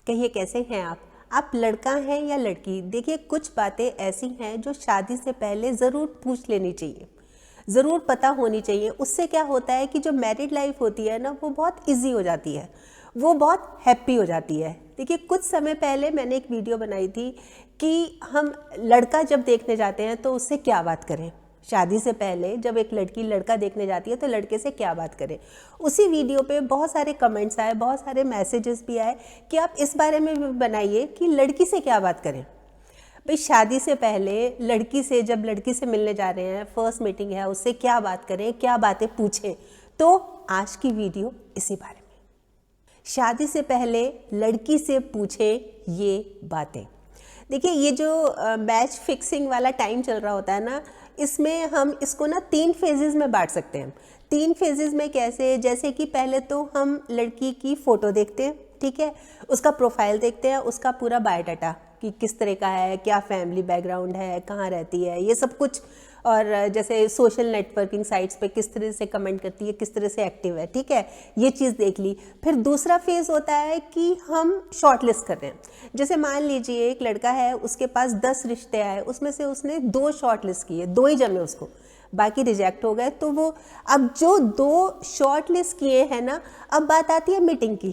कहिए कैसे हैं आप लड़का हैं या लड़की। देखिए कुछ बातें ऐसी हैं जो शादी से पहले ज़रूर पूछ लेनी चाहिए, ज़रूर पता होनी चाहिए। उससे क्या होता है कि जो मैरिड लाइफ होती है ना वो बहुत इजी हो जाती है, वो बहुत हैप्पी हो जाती है। देखिए कुछ समय पहले मैंने एक वीडियो बनाई थी कि हम लड़का जब देखने जाते हैं तो उससे क्या बात करें। शादी से पहले जब एक लड़की लड़का देखने जाती है तो लड़के से क्या बात करें। उसी वीडियो पे बहुत सारे कमेंट्स आए, बहुत सारे मैसेजेस भी आए कि आप इस बारे में भी बनाइए कि लड़की से क्या बात करें। भाई शादी से पहले लड़की से, जब लड़की से मिलने जा रहे हैं, फर्स्ट मीटिंग है, उससे क्या बात करें, क्या बातें पूछें। तो आज की वीडियो इसी बारे में। शादी से पहले लड़की से पूछें ये बातें। देखिए ये जो मैच फिक्सिंग वाला टाइम चल रहा होता है ना, इसमें हम इसको ना 3 फेजेस में बांट सकते हैं। 3 फेजेस में कैसे, जैसे कि पहले तो हम लड़की की फ़ोटो देखते हैं, ठीक है, उसका प्रोफाइल देखते हैं, उसका पूरा बायोडाटा कि किस तरह का है, क्या फैमिली बैकग्राउंड है, कहाँ रहती है, ये सब कुछ। और जैसे सोशल नेटवर्किंग साइट्स पे किस तरह से कमेंट करती है, किस तरह से एक्टिव है, ठीक है, ये चीज़ देख ली। फिर दूसरा फेज़ होता है कि हम शॉर्टलिस्ट कर रहे हैं। जैसे मान लीजिए एक लड़का है, उसके पास 10 रिश्ते आए, उसमें से उसने 2 शॉर्टलिस्ट किए, 2 ही जमे उसको, बाकी रिजेक्ट हो गए। तो वो अब जो 2 शॉर्ट लिस्ट किए हैं ना, अब बात आती है मीटिंग की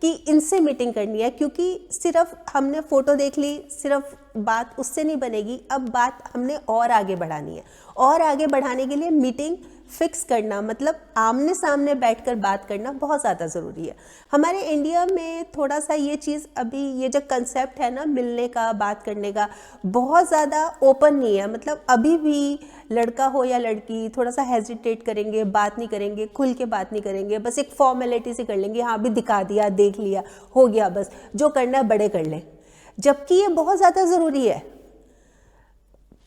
कि इनसे मीटिंग करनी है, क्योंकि सिर्फ हमने फ़ोटो देख ली, सिर्फ बात उससे नहीं बनेगी। अब बात हमने और आगे बढ़ानी है, और आगे बढ़ाने के लिए मीटिंग फिक्स करना, मतलब आमने सामने बैठकर बात करना बहुत ज़्यादा ज़रूरी है। हमारे इंडिया में थोड़ा सा ये चीज़, अभी ये जो कंसेप्ट है ना मिलने का, बात करने का, बहुत ज़्यादा ओपन नहीं है। मतलब अभी भी लड़का हो या लड़की थोड़ा सा हेजिटेट करेंगे, बात नहीं करेंगे, खुल के बात नहीं करेंगे, बस एक फॉर्मेलिटी से कर लेंगे, हाँ भी दिखा दिया, देख लिया, हो गया, बस जो करना है बड़े कर लें। जबकि ये बहुत ज़्यादा ज़रूरी है।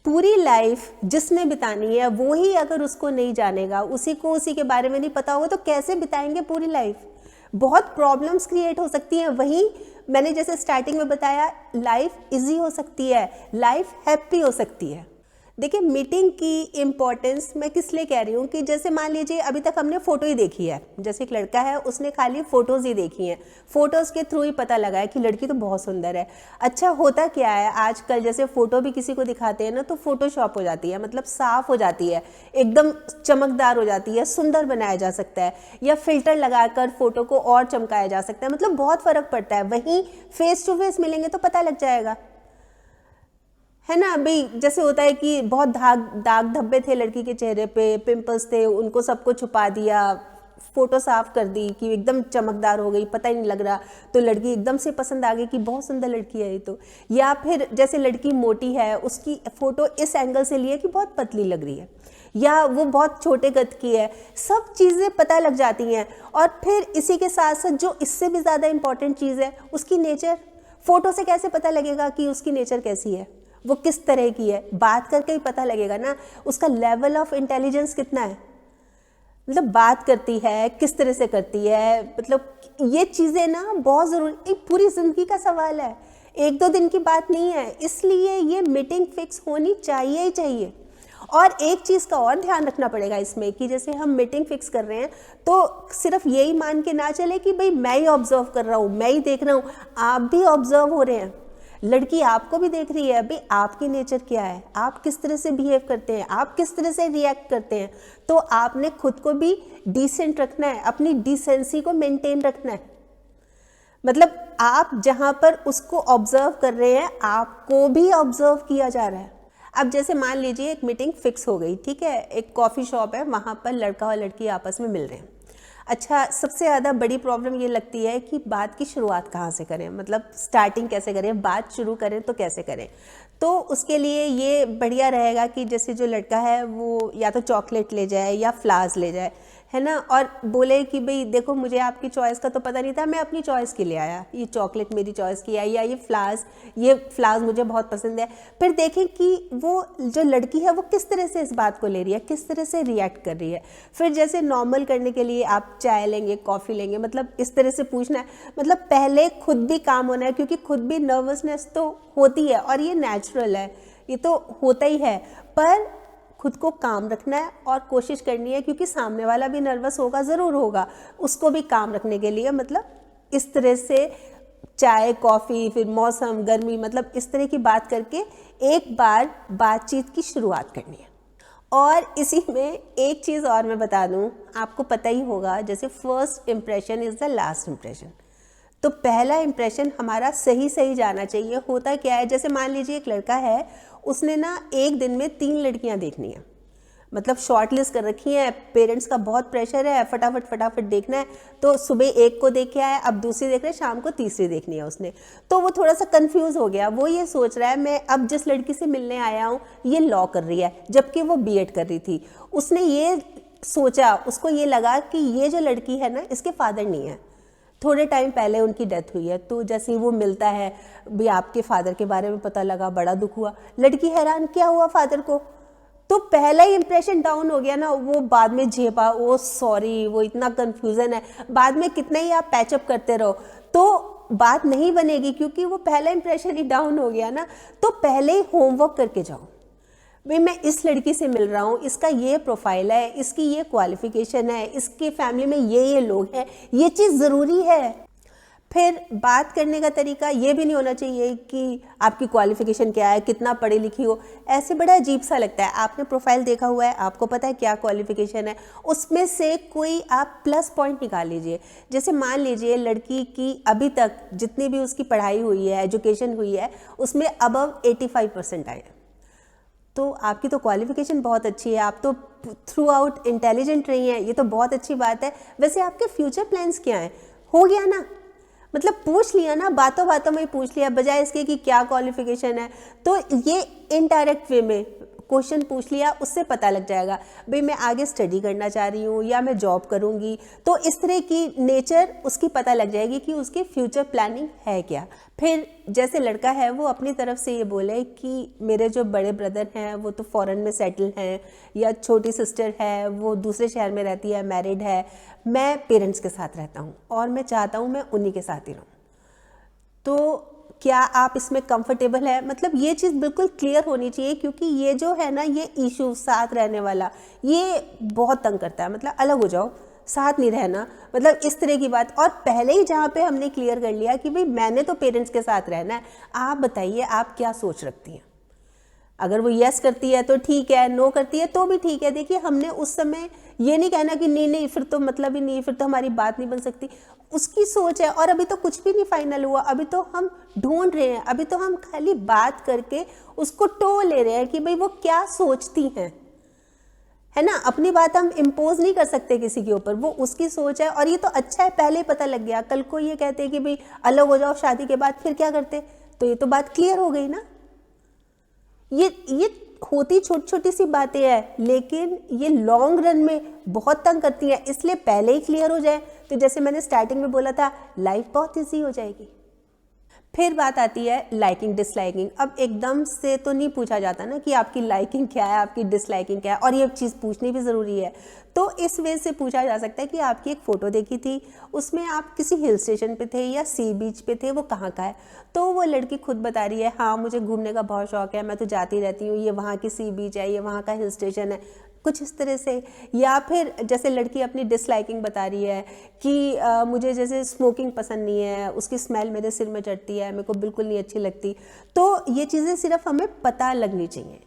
पूरी लाइफ जिसने बितानी है वो ही अगर उसको नहीं जानेगा, उसी को उसी के बारे में नहीं पता होगा, तो कैसे बिताएंगे पूरी लाइफ। बहुत प्रॉब्लम्स क्रिएट हो सकती हैं। वहीं मैंने जैसे स्टार्टिंग में बताया, लाइफ इजी हो सकती है, लाइफ हैप्पी हो सकती है। देखिए मीटिंग की इम्पोर्टेंस मैं किस लिए कह रही हूँ कि जैसे मान लीजिए अभी तक हमने फ़ोटो ही देखी है, जैसे एक लड़का है उसने खाली फ़ोटोज़ ही देखी हैं, फ़ोटोज़ के थ्रू ही पता लगा है कि लड़की तो बहुत सुंदर है। अच्छा होता क्या है आजकल, जैसे फ़ोटो भी किसी को दिखाते हैं ना तो फ़ोटोशॉप हो जाती है, मतलब साफ़ हो जाती है, एकदम चमकदार हो जाती है, सुंदर बनाया जा सकता है, या फिल्टर लगाकर फ़ोटो को और चमकाया जा सकता है, मतलब बहुत फ़र्क पड़ता है। वहीं फेस टू फेस मिलेंगे तो पता लग जाएगा, है ना। अभी जैसे होता है कि बहुत दाग धब्बे थे लड़की के चेहरे पे, पिंपल्स थे, उनको सबको छुपा दिया, फोटो साफ कर दी कि एकदम चमकदार हो गई, पता ही नहीं लग रहा, तो लड़की एकदम से पसंद आ गई कि बहुत सुंदर लड़की है ये तो। या फिर जैसे लड़की मोटी है, उसकी फ़ोटो इस एंगल से ली है कि बहुत पतली लग रही है, या वो बहुत छोटे कद की है, सब चीज़ें पता लग जाती हैं। और फिर इसी के साथ साथ जो इससे भी ज़्यादा इंपॉर्टेंट चीज़ है, उसकी नेचर। फ़ोटो से कैसे पता लगेगा कि उसकी नेचर कैसी है, वो किस तरह की है, बात करके ही पता लगेगा ना। उसका लेवल ऑफ इंटेलिजेंस कितना है, मतलब बात करती है, किस तरह से करती है, मतलब ये चीज़ें ना बहुत ज़रूरी, एक पूरी ज़िंदगी का सवाल है, 1-2 दिन की बात नहीं है। इसलिए ये मीटिंग फिक्स होनी चाहिए ही चाहिए। और एक चीज़ का और ध्यान रखना पड़ेगा इसमें कि जैसे हम मीटिंग फिक्स कर रहे हैं तो सिर्फ यही मान के ना चले कि भाई मैं ही ऑब्जर्व कर रहा हूँ, मैं ही देख रहा हूँ, आप भी ऑब्जर्व हो रहे हैं, लड़की आपको भी देख रही है। भाई आपकी नेचर क्या है, आप किस तरह से बिहेव करते हैं, आप किस तरह से रिएक्ट करते हैं, तो आपने खुद को भी डिसेंट रखना है, अपनी डिसेंसी को मेंटेन रखना है। मतलब आप जहाँ पर उसको ऑब्जर्व कर रहे हैं, आपको भी ऑब्जर्व किया जा रहा है। अब जैसे मान लीजिए एक मीटिंग फिक्स हो गई, ठीक है, एक कॉफ़ी शॉप है, वहाँ पर लड़का और लड़की आपस में मिल रहे हैं। अच्छा, सबसे ज़्यादा बड़ी प्रॉब्लम ये लगती है कि बात की शुरुआत कहाँ से करें, मतलब स्टार्टिंग कैसे करें, बात शुरू करें तो कैसे करें। तो उसके लिए ये बढ़िया रहेगा कि जैसे जो लड़का है वो या तो चॉकलेट ले जाए या फ्लावर्स ले जाए, है ना, और बोले कि भाई देखो मुझे आपकी चॉइस का तो पता नहीं था, मैं अपनी चॉइस के लिए आया, ये चॉकलेट मेरी चॉइस की है, या ये फ्लावर्स मुझे बहुत पसंद है। फिर देखें कि वो जो लड़की है वो किस तरह से इस बात को ले रही है, किस तरह से रिएक्ट कर रही है। फिर जैसे नॉर्मल करने के लिए आप चाय लेंगे, कॉफ़ी लेंगे, मतलब इस तरह से पूछना है। मतलब पहले खुद भी काम होना है, क्योंकि खुद भी नर्वसनेस तो होती है और ये नेचुरल है, ये तो होता ही है, पर खुद को काम रखना है और कोशिश करनी है, क्योंकि सामने वाला भी नर्वस होगा, ज़रूर होगा, उसको भी काम रखने के लिए मतलब इस तरह से चाय कॉफ़ी, फिर मौसम, गर्मी, मतलब इस तरह की बात करके एक बार बातचीत की शुरुआत करनी है। और इसी में एक चीज़ और मैं बता दूं, आपको पता ही होगा, जैसे first impression is the last impression. तो पहला इम्प्रेशन हमारा सही सही जाना चाहिए। होता क्या है, जैसे मान लीजिए एक लड़का है, उसने ना एक दिन में 3 लड़कियां देखनी है, मतलब शॉर्ट लिस्ट कर रखी है, पेरेंट्स का बहुत प्रेशर है, फटाफट देखना है। तो सुबह एक को देख के आया, अब दूसरी देख रहे हैं, शाम को तीसरी देखनी है उसने। तो वो थोड़ा सा कंफ्यूज हो गया। वो ये सोच रहा है मैं अब जिस लड़की से मिलने आया हूँ ये लॉ कर रही है, जबकि वो बीएड कर रही थी। उसने ये सोचा, उसको ये लगा कि ये जो लड़की है ना, इसके फादर नहीं है, थोड़े टाइम पहले उनकी डेथ हुई है। तो जैसे ही वो मिलता है, भी आपके फादर के बारे में पता लगा, बड़ा दुख हुआ। लड़की हैरान, क्या हुआ फादर को? तो पहला ही इंप्रेशन डाउन हो गया ना। वो बाद में झेपा, ओ सॉरी, वो इतना कंफ्यूजन है, बाद में कितना ही आप पैचअप करते रहो तो बात नहीं बनेगी, क्योंकि वो पहला इंप्रेशन ही डाउन हो गया ना। तो पहले ही होमवर्क करके जाओ, भाई मैं इस लड़की से मिल रहा हूँ, इसका ये प्रोफाइल है, इसकी ये क्वालिफिकेशन है, इसके फैमिली में ये लोग हैं, ये चीज़ ज़रूरी है। फिर बात करने का तरीका ये भी नहीं होना चाहिए कि आपकी क्वालिफिकेशन क्या है, कितना पढ़ी लिखी हो, ऐसे बड़ा अजीब सा लगता है। आपने प्रोफाइल देखा हुआ है, आपको पता है क्या क्वालिफिकेशन है, उसमें से कोई आप प्लस पॉइंट निकाल लीजिए। जैसे मान लीजिए लड़की की अभी तक जितनी भी उसकी पढ़ाई हुई है, एजुकेशन हुई है, उसमें अबव 85% आए, तो आपकी तो क्वालिफिकेशन बहुत अच्छी है, आप तो थ्रू आउट इंटेलिजेंट रही हैं, ये तो बहुत अच्छी बात है। वैसे आपके फ्यूचर प्लान्स क्या हैं? हो गया ना, मतलब पूछ लिया ना, बातों बातों में ही पूछ लिया, बजाय इसके कि क्या क्वालिफिकेशन है। तो ये इनडायरेक्ट वे में क्वेश्चन पूछ लिया, उससे पता लग जाएगा भाई मैं आगे स्टडी करना चाह रही हूँ या मैं जॉब करूँगी। तो इस तरह की नेचर उसकी पता लग जाएगी कि उसकी फ्यूचर प्लानिंग है क्या। फिर जैसे लड़का है वो अपनी तरफ से ये बोले कि मेरे जो बड़े ब्रदर हैं वो तो फॉरेन में सेटल हैं, या छोटी सिस्टर है वो दूसरे शहर में रहती है, मैरिड है, मैं पेरेंट्स के साथ रहता हूँ और मैं चाहता हूँ मैं उन्हीं के साथ ही रहूँ। तो क्या आप इसमें कंफर्टेबल है? मतलब ये चीज़ बिल्कुल क्लियर होनी चाहिए, क्योंकि ये जो है ना, ये इशू साथ रहने वाला, ये बहुत तंग करता है। मतलब अलग हो जाओ, साथ नहीं रहना, मतलब इस तरह की बात। और पहले ही जहाँ पे हमने क्लियर कर लिया कि भाई मैंने तो पेरेंट्स के साथ रहना है, आप बताइए आप क्या सोच रखती हैं। अगर वो यस करती है तो ठीक है, नो करती है तो भी ठीक है। देखिए हमने उस समय ये नहीं कहना कि नहीं नहीं फिर तो मतलब ही नहीं, फिर तो हमारी बात नहीं बन सकती। उसकी सोच है, और अभी तो कुछ भी नहीं फाइनल हुआ, अभी तो हम ढूंढ रहे हैं, अभी तो हम खाली बात करके उसको टो ले रहे हैं कि भाई वो क्या सोचती हैं, है ना। अपनी बात हम इम्पोज नहीं कर सकते किसी के ऊपर, वो उसकी सोच है। और ये तो अच्छा है, पहले ही पता लग गया। कल को ये कहते हैं कि भाई अलग हो जाओ शादी के बाद, फिर क्या करते? तो ये तो बात क्लियर हो गई ना। ये होती छोटी छोटी सी बातें हैं, लेकिन ये लॉन्ग रन में बहुत तंग करती हैं। इसलिए पहले ही क्लियर हो जाए तो जैसे मैंने स्टार्टिंग में बोला था, लाइफ बहुत ईजी हो जाएगी। फिर बात आती है लाइकिंग डिसलाइकिंग। अब एकदम से तो नहीं पूछा जाता ना कि आपकी लाइकिंग क्या है, आपकी डिसलाइकिंग क्या है, और ये चीज़ पूछनी भी ज़रूरी है। तो इस वे से पूछा जा सकता है कि आपकी एक फ़ोटो देखी थी, उसमें आप किसी हिल स्टेशन पे थे या सी बीच पे थे, वो कहाँ का है? तो वो लड़की खुद बता रही है, हाँ मुझे घूमने का बहुत शौक है, मैं तो जाती रहती हूँ, ये वहाँ की सी बीच है, ये वहाँ का हिल स्टेशन है, कुछ इस तरह से। या फिर जैसे लड़की अपनी डिसलाइकिंग बता रही है कि मुझे जैसे स्मोकिंग पसंद नहीं है, उसकी स्मेल मेरे सिर में चढ़ती है, मेरे को बिल्कुल नहीं अच्छी लगती। तो ये चीज़ें सिर्फ हमें पता लगनी चाहिए।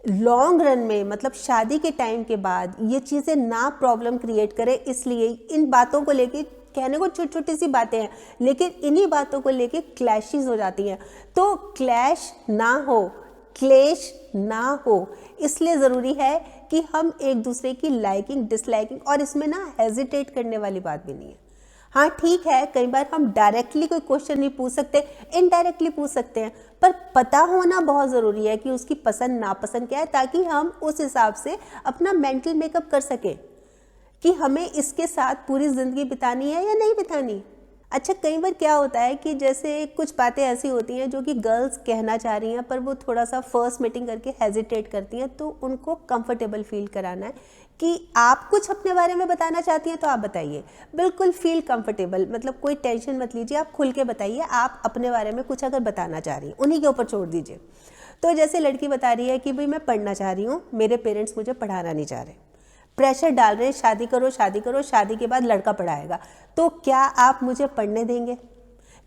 लॉन्ग रन में, मतलब शादी के टाइम के बाद ये चीज़ें ना प्रॉब्लम क्रिएट करें, इसलिए इन बातों को लेके, कहने को छोटी छोटी सी बातें हैं, लेकिन इन्हीं बातों को लेके क्लैशेस हो जाती हैं। तो क्लैश ना हो, क्लेश ना हो, इसलिए ज़रूरी है कि हम एक दूसरे की लाइकिंग डिसलाइकिंग, और इसमें ना हेजिटेट करने वाली बात भी नहीं है। हाँ ठीक है, कई बार हम डायरेक्टली कोई क्वेश्चन नहीं पूछ सकते, इनडायरेक्टली पूछ सकते हैं, पर पता होना बहुत ज़रूरी है कि उसकी पसंद नापसंद क्या है, ताकि हम उस हिसाब से अपना मेंटल मेकअप कर सकें कि हमें इसके साथ पूरी ज़िंदगी बितानी है या नहीं बितानी। अच्छा, कई बार क्या होता है कि जैसे कुछ बातें ऐसी होती हैं जो कि गर्ल्स कहना चाह रही हैं, पर वो थोड़ा सा फर्स्ट मीटिंग करके हेजिटेट करती हैं, तो उनको कंफर्टेबल फील कराना है कि आप कुछ अपने बारे में बताना चाहती हैं तो आप बताइए, बिल्कुल फील कंफर्टेबल, मतलब कोई टेंशन मत लीजिए, आप खुल के बताइए आप अपने बारे में कुछ अगर बताना चाह रही हैं, उन्हीं के ऊपर छोड़ दीजिए। तो जैसे लड़की बता रही है कि भाई मैं पढ़ना चाह रही हूँ, मेरे पेरेंट्स मुझे पढ़ाना नहीं चाह रहे, प्रेशर डाल रहे हैं, शादी करो शादी करो, शादी के बाद लड़का पढ़ाएगा, तो क्या आप मुझे पढ़ने देंगे?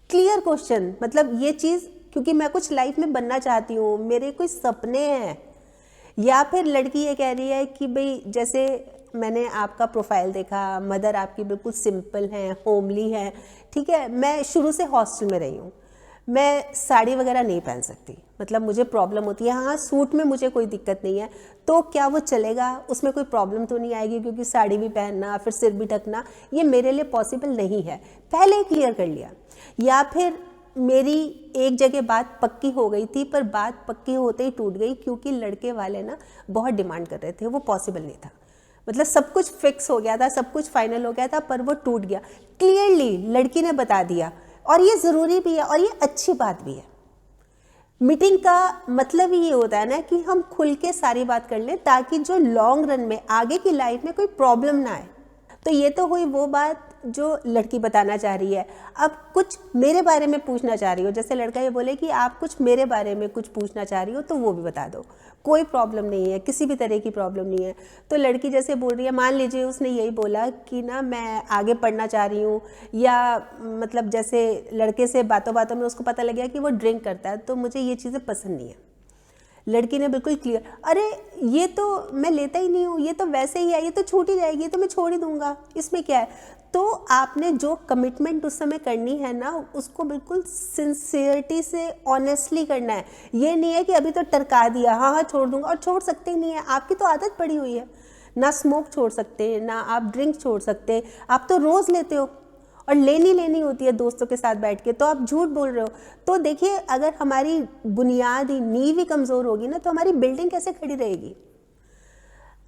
क्लियर क्वेश्चन, मतलब ये चीज़ क्योंकि मैं कुछ लाइफ में बनना चाहती हूँ, मेरे कोई सपने हैं। या फिर लड़की ये कह रही है कि भाई जैसे मैंने आपका प्रोफाइल देखा, मदर आपकी बिल्कुल सिंपल हैं, होमली हैं, ठीक है, मैं शुरू से हॉस्टल में रही हूँ, मैं साड़ी वगैरह नहीं पहन सकती, मतलब मुझे प्रॉब्लम होती है। हाँ, सूट में मुझे कोई दिक्कत नहीं है, तो क्या वो चलेगा, उसमें कोई प्रॉब्लम तो नहीं आएगी, क्योंकि साड़ी भी पहनना फिर सिर भी ढकना ये मेरे लिए पॉसिबल नहीं है, पहले ही क्लियर कर लिया। या फिर मेरी एक जगह बात पक्की हो गई थी, पर बात पक्की होते ही टूट गई, क्योंकि लड़के वाले ना बहुत डिमांड कर रहे थे, वो पॉसिबल नहीं था, मतलब सब कुछ फिक्स हो गया था, सब कुछ फाइनल हो गया था, पर वो टूट गया। क्लियरली लड़की ने बता दिया, और ये ज़रूरी भी है और ये अच्छी बात भी है। मीटिंग का मतलब ही ये होता है ना कि हम खुल के सारी बात कर लें, ताकि जो लॉन्ग रन में आगे की लाइफ में कोई प्रॉब्लम ना आए। तो ये तो हुई वो बात जो लड़की बताना चाह रही है। अब कुछ मेरे बारे में पूछना चाह रही हो, जैसे लड़का ये बोले कि आप कुछ मेरे बारे में कुछ पूछना चाह रही हो, तो वो भी बता दो, कोई प्रॉब्लम नहीं है, किसी भी तरह की प्रॉब्लम नहीं है। तो लड़की जैसे बोल रही है, मान लीजिए उसने यही बोला कि ना मैं आगे पढ़ना चाह रही हूँ, या मतलब जैसे लड़के से बातों बातों में उसको पता लग गया कि वो ड्रिंक करता है, तो मुझे ये चीज़ें पसंद नहीं है। लड़की ने बिल्कुल क्लियर, अरे ये तो मैं लेता ही नहीं हूँ, ये तो वैसे ही है, ये तो छूट ही जाएगी, ये तो मैं छोड़ ही दूंगा, इसमें क्या है। तो आपने जो कमिटमेंट उस समय करनी है ना, उसको बिल्कुल सिंसियरिटी से ऑनेस्टली करना है। ये नहीं है कि अभी तो टरका दिया, हाँ हाँ छोड़ दूंगा, और छोड़ सकते ही नहीं है, आपकी तो आदत पड़ी हुई है। ना स्मोक छोड़ सकते हैं, ना आप ड्रिंक छोड़ सकते हैं, आप तो रोज़ लेते हो, और लेनी होती है दोस्तों के साथ बैठ के, तो आप झूठ बोल रहे हो। तो देखिए, अगर हमारी बुनियादी नींव ही कमज़ोर होगी ना, तो हमारी बिल्डिंग कैसे खड़ी रहेगी।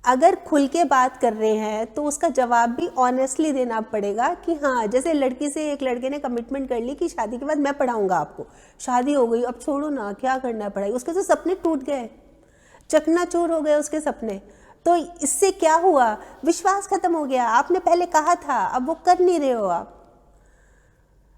अगर खुल के बात कर रहे हैं तो उसका जवाब भी ऑनेस्टली देना पड़ेगा कि हाँ, जैसे लड़की से एक लड़के ने कमिटमेंट कर ली कि शादी के बाद मैं पढ़ाऊंगा आपको, शादी हो गई, अब छोड़ो ना, क्या करना है पढ़ाई, उसके तो सपने टूट गए, चकनाचूर हो गए उसके सपने। तो इससे क्या हुआ, विश्वास खत्म हो गया। आपने पहले कहा था, अब वो कर नहीं रहे हो।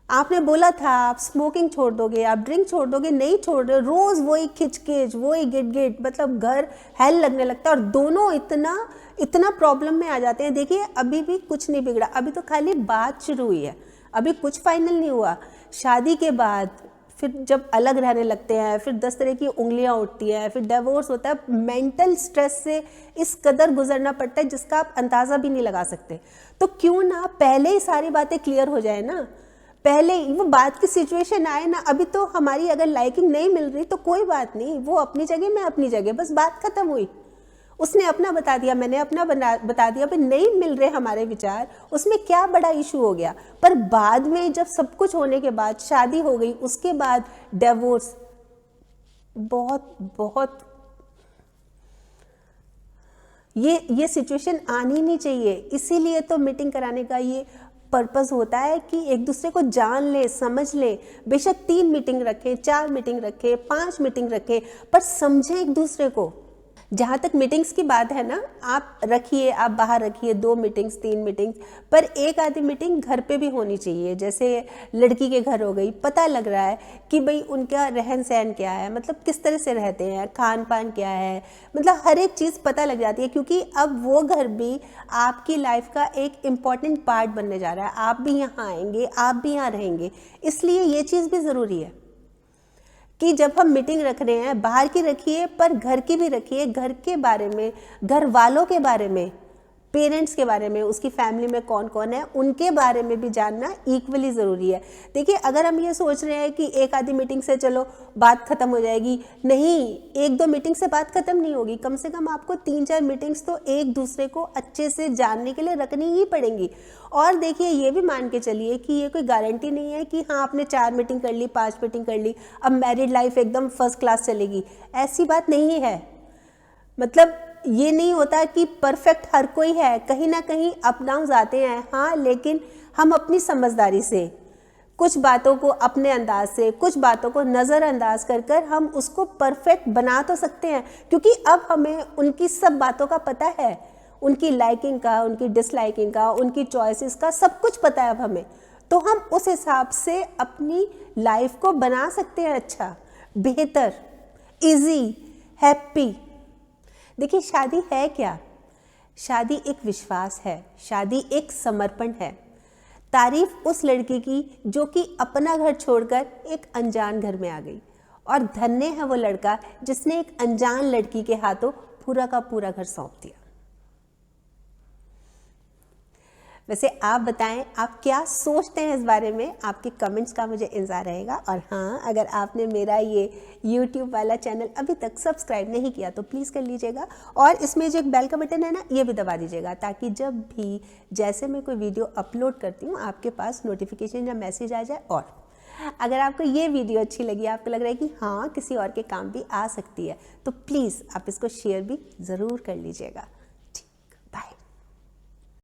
आपने बोला था आप स्मोकिंग छोड़ दोगे, आप ड्रिंक छोड़ दोगे, नहीं छोड़ रहे हो, रोज़ वही खिचखिच, वही गिट, मतलब घर हेल लगने लगता है, और दोनों इतना प्रॉब्लम में आ जाते हैं। देखिए, अभी भी कुछ नहीं बिगड़ा, अभी तो खाली बात शुरू हुई है, अभी कुछ फाइनल नहीं हुआ। शादी के बाद फिर जब अलग रहने लगते हैं, फिर 10 तरह की उंगलियां उठती हैं, फिर डिवोर्स होता है, मेंटल स्ट्रेस से इस कदर गुजरना पड़ता है जिसका आप अंदाज़ा भी नहीं लगा सकते। तो क्यों ना पहले ही सारी बातें क्लियर हो जाए ना, पहले वो बात की सिचुएशन आए ना। अभी तो हमारी अगर लाइकिंग नहीं मिल रही तो कोई बात नहीं, वो अपनी जगह, मैं अपनी जगह, बस बात खत्म हुई। उसने अपना बता दिया, मैंने अपना बता दिया, भाई नहीं मिल रहे हमारे विचार, उसमें क्या बड़ा इशू हो गया। पर बाद में जब सब कुछ होने के बाद शादी हो गई, उसके बाद डिवोर्स, बहुत बहुत ये सिचुएशन आनी नहीं चाहिए। इसीलिए तो मीटिंग कराने का ये पर्पस होता है कि एक दूसरे को जान ले, समझ ले। बेशक 3 मीटिंग रखें, 4 मीटिंग रखें, 5 मीटिंग रखें, पर समझें एक दूसरे को। जहाँ तक मीटिंग्स की बात है ना, आप रखिए, आप बाहर रखिए 2 मीटिंग्स, 3 मीटिंग्स, पर एक आधी मीटिंग घर पे भी होनी चाहिए। जैसे लड़की के घर हो गई, पता लग रहा है कि भाई उनका रहन सहन क्या है, मतलब किस तरह से रहते हैं, खान पान क्या है, मतलब हर एक चीज़ पता लग जाती है, क्योंकि अब वो घर भी आपकी लाइफ का एक इम्पॉर्टेंट पार्ट बनने जा रहा है। आप भी यहाँ आएंगे, आप भी यहाँ रहेंगे, इसलिए ये चीज़ भी ज़रूरी है कि जब हम मीटिंग रख रहे हैं, बाहर की रखिए पर घर की भी रखिए, घर के बारे में, घर वालों के बारे में, पेरेंट्स के बारे में, उसकी फैमिली में कौन कौन है, उनके बारे में भी जानना इक्वली ज़रूरी है। देखिए, अगर हम ये सोच रहे हैं कि एक आधी मीटिंग से चलो बात ख़त्म हो जाएगी, नहीं, 1-2 मीटिंग से बात ख़त्म नहीं होगी, कम से कम आपको 3-4 मीटिंग्स तो एक दूसरे को अच्छे से जानने के लिए रखनी ही पड़ेंगी। और देखिए, ये भी मान के चलिए कि ये कोई गारंटी नहीं है कि हाँ आपने 4 मीटिंग कर ली, 5 मीटिंग कर ली, अब मैरिड लाइफ एकदम फर्स्ट क्लास चलेगी, ऐसी बात नहीं है। मतलब ये नहीं होता कि परफेक्ट हर कोई है, कहीं ना कहीं अप डाउन आते हैं, हाँ, लेकिन हम अपनी समझदारी से कुछ बातों को, अपने अंदाज से कुछ बातों को नज़रअंदाज कर कर हम उसको परफेक्ट बना तो सकते हैं, क्योंकि अब हमें उनकी सब बातों का पता है, उनकी लाइकिंग का, उनकी डिसलाइकिंग का, उनकी चॉइसेस का, सब कुछ पता है अब हमें। तो हम उस हिसाब से अपनी लाइफ को बना सकते हैं अच्छा, बेहतर, इजी, हैप्पी। देखिए, शादी है क्या? शादी एक विश्वास है, शादी एक समर्पण है। तारीफ उस लड़की की जो कि अपना घर छोड़कर एक अनजान घर में आ गई, और धन्य है वो लड़का जिसने एक अनजान लड़की के हाथों पूरा का पूरा घर सौंप दिया। वैसे आप बताएं, आप क्या सोचते हैं इस बारे में? आपके कमेंट्स का मुझे इंतज़ार रहेगा। और हाँ, अगर आपने मेरा ये YouTube वाला चैनल अभी तक सब्सक्राइब नहीं किया तो प्लीज़ कर लीजिएगा, और इसमें जो एक बेल का बटन है ना, ये भी दबा दीजिएगा, ताकि जब भी जैसे मैं कोई वीडियो अपलोड करती हूँ आपके पास नोटिफिकेशन या मैसेज आ जाए। और अगर आपको ये वीडियो अच्छी लगी, आपको लग रहा है कि हाँ किसी और के काम भी आ सकती है, तो प्लीज़ आप इसको शेयर भी ज़रूर कर लीजिएगा।